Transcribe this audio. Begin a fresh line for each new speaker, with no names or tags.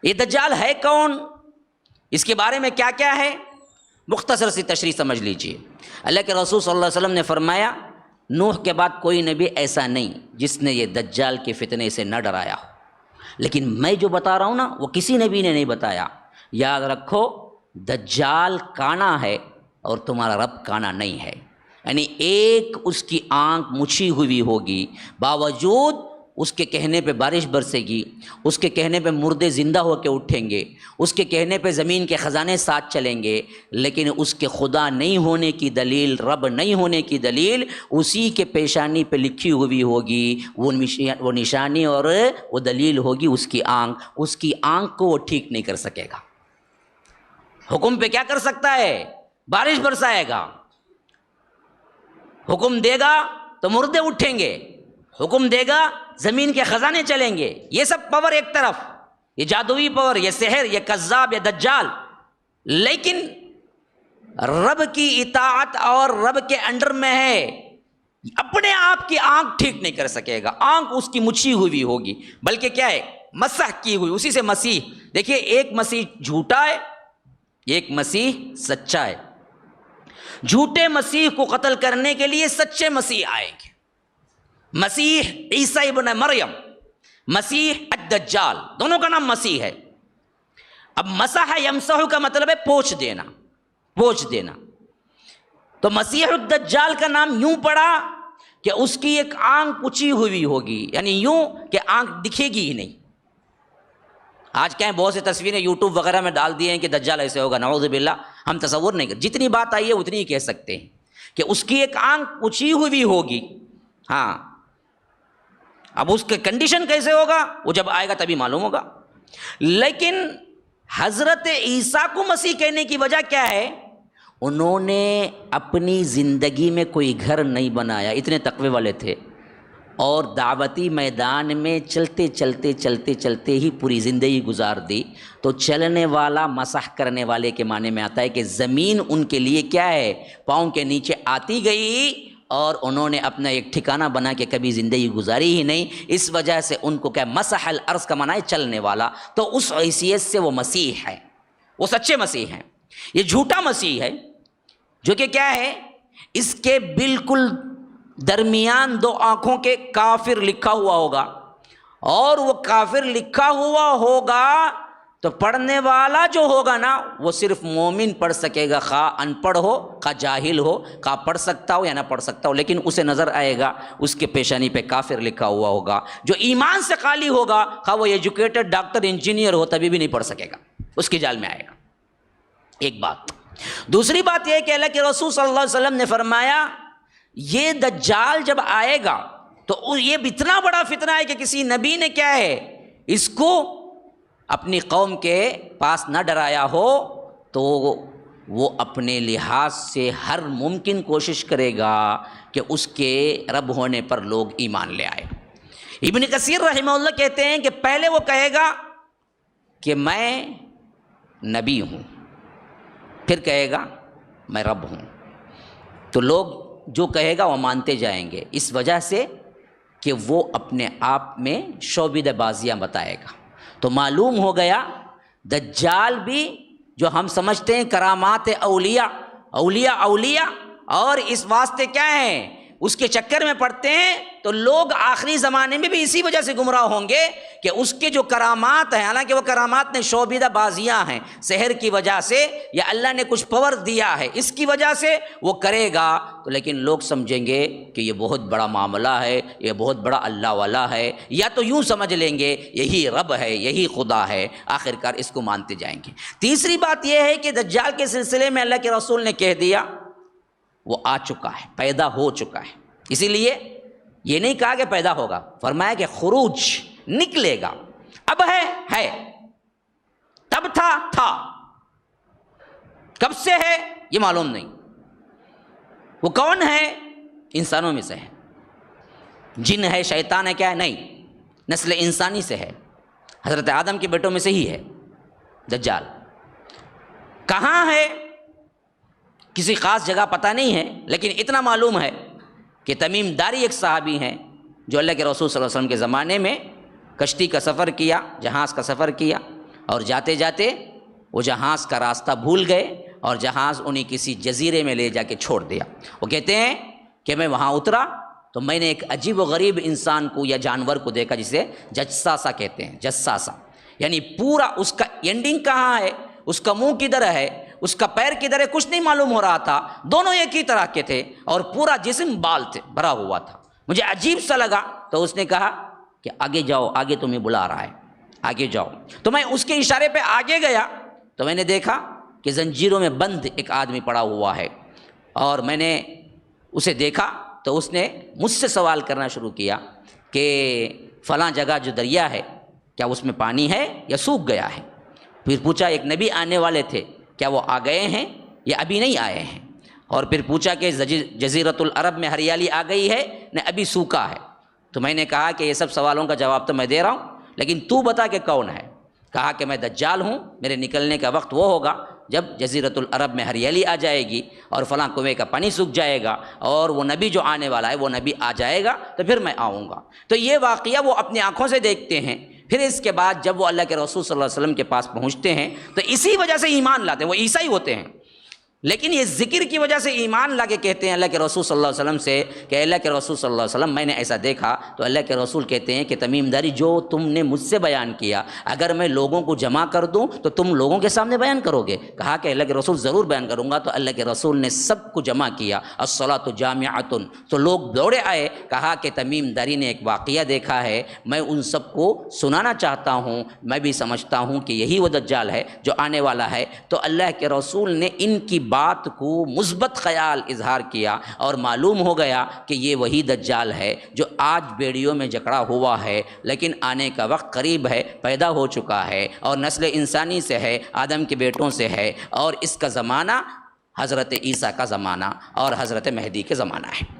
یہ دجال ہے کون، اس کے بارے میں کیا کیا ہے، مختصر سی تشریح سمجھ لیجئے۔ اللہ کے رسول صلی اللہ علیہ وسلم نے فرمایا نوح کے بعد کوئی نبی ایسا نہیں جس نے یہ دجال کے فتنے سے نہ ڈرایا ہو، لیکن میں جو بتا رہا ہوں نا وہ کسی نبی نے نہیں بتایا۔ یاد رکھو دجال کانا ہے اور تمہارا رب کانا نہیں ہے، یعنی ایک اس کی آنکھ مچھی ہوئی ہوگی، باوجود اس کے کہنے پہ بارش برسے گی، اس کے کہنے پہ مردے زندہ ہو کے اٹھیں گے، اس کے کہنے پہ زمین کے خزانے ساتھ چلیں گے، لیکن اس کے خدا نہیں ہونے کی دلیل، رب نہیں ہونے کی دلیل اسی کے پیشانی پہ لکھی ہوئی ہوگی۔ وہ نشانی اور وہ دلیل ہوگی اس کی آنکھ کو وہ ٹھیک نہیں کر سکے گا۔ حکم پہ کیا کر سکتا ہے، بارش برسائے گا، حکم دے گا تو مردے اٹھیں گے، حکم دے گا زمین کے خزانے چلیں گے، یہ سب پاور ایک طرف، یہ جادوئی پاور، یہ سحر، یہ کذاب، یہ دجال، لیکن رب کی اطاعت اور رب کے انڈر میں ہے، اپنے آپ کی آنکھ ٹھیک نہیں کر سکے گا، آنکھ اس کی مچھی ہوئی ہوگی، بلکہ کیا ہے، مسح کی ہوئی، اسی سے مسیح، دیکھیے ایک مسیح جھوٹا ہے، ایک مسیح سچا ہے۔ جھوٹے مسیح کو قتل کرنے کے لیے سچے مسیح آئیں گے، مسیح عیسیٰ ابن مریم، مسیح الدجال، دونوں کا نام مسیح ہے۔ اب مسح یمسح کا مطلب ہے پوچھ دینا، پوچھ دینا، تو مسیح الدجال کا نام یوں پڑا کہ اس کی ایک آنکھ پچھی ہوئی ہوگی، یعنی یوں کہ آنکھ دکھے گی ہی نہیں۔ آج کیا ہے، بہت سی تصویریں یوٹیوب وغیرہ میں ڈال دی ہیں کہ دجال ایسے ہوگا، نعوذ باللہ، ہم تصور نہیں کرتے، جتنی بات آئی ہے اتنی ہی کہہ سکتے ہیں کہ اس کی ایک آنکھ پچھی ہوئی ہوگی۔ ہاں، اب اس کے کنڈیشن کیسے ہوگا وہ جب آئے گا تبھی معلوم ہوگا۔ لیکن حضرت عیسیٰ کو مسیح کہنے کی وجہ کیا ہے، انہوں نے اپنی زندگی میں کوئی گھر نہیں بنایا، اتنے تقوی والے تھے، اور دعوتی میدان میں چلتے چلتے چلتے چلتے ہی پوری زندگی گزار دی۔ تو چلنے والا مسح کرنے والے کے معنی میں آتا ہے کہ زمین ان کے لیے کیا ہے، پاؤں کے نیچے آتی گئی، اور انہوں نے اپنا ایک ٹھکانہ بنا کے کبھی زندگی گزاری ہی نہیں، اس وجہ سے ان کو کیا، مسح الارض کا معنی ہے چلنے والا۔ تو اس حیثیت سے وہ مسیح ہے، وہ سچے مسیح ہیں۔ یہ جھوٹا مسیح ہے جو کہ کیا ہے، اس کے بالکل درمیان دو آنکھوں کے کافر لکھا ہوا ہوگا، اور وہ کافر لکھا ہوا ہوگا تو پڑھنے والا جو ہوگا نا وہ صرف مومن پڑھ سکے گا، خواہ ان پڑھ ہو خواہ جاہل ہو، خواہ پڑھ سکتا ہو یا نہ پڑھ سکتا ہو، لیکن اسے نظر آئے گا اس کے پیشانی پہ کافر لکھا ہوا ہوگا۔ جو ایمان سے خالی ہوگا، خواہ وہ ایجوکیٹڈ ڈاکٹر انجینئر ہو، تبھی بھی نہیں پڑھ سکے گا، اس کی جال میں آئے گا۔ ایک بات۔ دوسری بات یہ ہے کہ اللہ کے رسول صلی اللہ علیہ وسلم نے فرمایا یہ دجال جب آئے گا تو یہ اتنا بڑا فتنہ ہے کہ کسی نبی نے کیا ہے، اس کو اپنی قوم کے پاس نہ ڈرایا ہو تو وہ اپنے لحاظ سے ہر ممکن کوشش کرے گا کہ اس کے رب ہونے پر لوگ ایمان لے آئے۔ ابن کثیر رحمہ اللہ کہتے ہیں کہ پہلے وہ کہے گا کہ میں نبی ہوں، پھر کہے گا میں رب ہوں، تو لوگ جو کہے گا وہ مانتے جائیں گے، اس وجہ سے کہ وہ اپنے آپ میں شعبدہ بازیاں بتائے گا۔ تو معلوم ہو گیا دجال بھی جو ہم سمجھتے ہیں کرامات اولیاء اور اس واسطے کیا ہیں، اس کے چکر میں پڑتے ہیں، تو لوگ آخری زمانے میں بھی اسی وجہ سے گمراہ ہوں گے کہ اس کے جو کرامات ہیں، حالانکہ وہ کرامات میں شعبدہ بازیاں ہیں، سحر کی وجہ سے یا اللہ نے کچھ پاور دیا ہے اس کی وجہ سے وہ کرے گا، تو لیکن لوگ سمجھیں گے کہ یہ بہت بڑا معاملہ ہے، یہ بہت بڑا اللہ والا ہے، یا تو یوں سمجھ لیں گے یہی رب ہے، یہی خدا ہے، آخرکار اس کو مانتے جائیں گے۔ تیسری بات یہ ہے کہ دجال کے سلسلے میں اللہ کے رسول نے کہہ دیا وہ آ چکا ہے، پیدا ہو چکا ہے، اسی لیے یہ نہیں کہا کہ پیدا ہوگا، فرمایا کہ خروج، نکلے گا، اب ہے، تب تھا، کب سے ہے یہ معلوم نہیں۔ وہ کون ہے؟ انسانوں میں سے ہے، جن ہے، شیطان ہے، کیا ہے؟ نہیں، نسل انسانی سے ہے، حضرت آدم کے بیٹوں میں سے ہی ہے دجال۔ کہاں ہے کسی خاص جگہ پتہ نہیں ہے، لیکن اتنا معلوم ہے کہ تمیم داری ایک صحابی ہیں جو اللہ کے رسول صلی اللہ علیہ وسلم کے زمانے میں کشتی کا سفر کیا، جہاز کا سفر کیا، اور جاتے جاتے وہ جہاز کا راستہ بھول گئے اور جہاز انہیں کسی جزیرے میں لے جا کے چھوڑ دیا۔ وہ کہتے ہیں کہ میں وہاں اترا تو میں نے ایک عجیب و غریب انسان کو یا جانور کو دیکھا جسے جساسا کہتے ہیں، جساسا، یعنی پورا اس کا اینڈنگ کہاں ہے، اس کا منہ کدھر ہے، اس کا پیر کدھر ہے، کچھ نہیں معلوم ہو رہا تھا، دونوں ایک ہی طرح کے تھے اور پورا جسم بال تھے، بھرا ہوا تھا۔ مجھے عجیب سا لگا تو اس نے کہا کہ آگے جاؤ، آگے تمہیں بلا رہا ہے، آگے جاؤ۔ تو میں اس کے اشارے پہ آگے گیا تو میں نے دیکھا کہ زنجیروں میں بند ایک آدمی پڑا ہوا ہے، اور میں نے اسے دیکھا تو اس نے مجھ سے سوال کرنا شروع کیا کہ فلاں جگہ جو دریا ہے کیا اس میں پانی ہے یا سوکھ گیا ہے؟ پھر پوچھا ایک نبی آنے والے تھے، کیا وہ آ گئے ہیں یا ابھی نہیں آئے ہیں؟ اور پھر پوچھا کہ جزیرۃ العرب میں ہریالی آ گئی ہے نہ ابھی سوکھا ہے؟ تو میں نے کہا کہ یہ سب سوالوں کا جواب تو میں دے رہا ہوں، لیکن تو بتا کہ کون ہے؟ کہا کہ میں دجال ہوں، میرے نکلنے کا وقت وہ ہوگا جب جزیرۃ العرب میں ہریالی آ جائے گی اور فلاں کنویں کا پانی سوکھ جائے گا اور وہ نبی جو آنے والا ہے وہ نبی آ جائے گا تو پھر میں آؤں گا۔ تو یہ واقعہ وہ اپنی آنکھوں سے دیکھتے ہیں۔ پھر اس کے بعد جب وہ اللہ کے رسول صلی اللہ علیہ وسلم کے پاس پہنچتے ہیں تو اسی وجہ سے ایمان لاتے ہیں، وہ عیسائی ہوتے ہیں، لیکن یہ ذکر کی وجہ سے ایمان لا کے کہتے ہیں اللہ کے رسول صلی اللہ علیہ وسلم سے کہ اللہ کے رسول صلی اللہ علیہ وسلم میں نے ایسا دیکھا۔ تو اللہ کے رسول کہتے ہیں کہ تمیم داری جو تم نے مجھ سے بیان کیا اگر میں لوگوں کو جمع کر دوں تو تم لوگوں کے سامنے بیان کرو گے؟ کہا کہ اللہ کے رسول ضرور بیان کروں گا۔ تو اللہ کے رسول نے سب کو جمع کیا، الصلاۃ جامعۃ، تو لوگ دوڑے آئے۔ کہا کہ تمیم داری نے ایک واقعہ دیکھا ہے، میں ان سب کو سنانا چاہتا ہوں، میں بھی سمجھتا ہوں کہ یہی وہ دجال ہے جو آنے والا ہے۔ تو اللہ کے رسول نے ان کی بات کو مثبت خیال اظہار کیا اور معلوم ہو گیا کہ یہ وہی دجال ہے جو آج بیڑیوں میں جکڑا ہوا ہے، لیکن آنے کا وقت قریب ہے، پیدا ہو چکا ہے اور نسل انسانی سے ہے، آدم کے بیٹوں سے ہے، اور اس کا زمانہ حضرت عیسیٰ کا زمانہ اور حضرت مہدی کے زمانہ ہے۔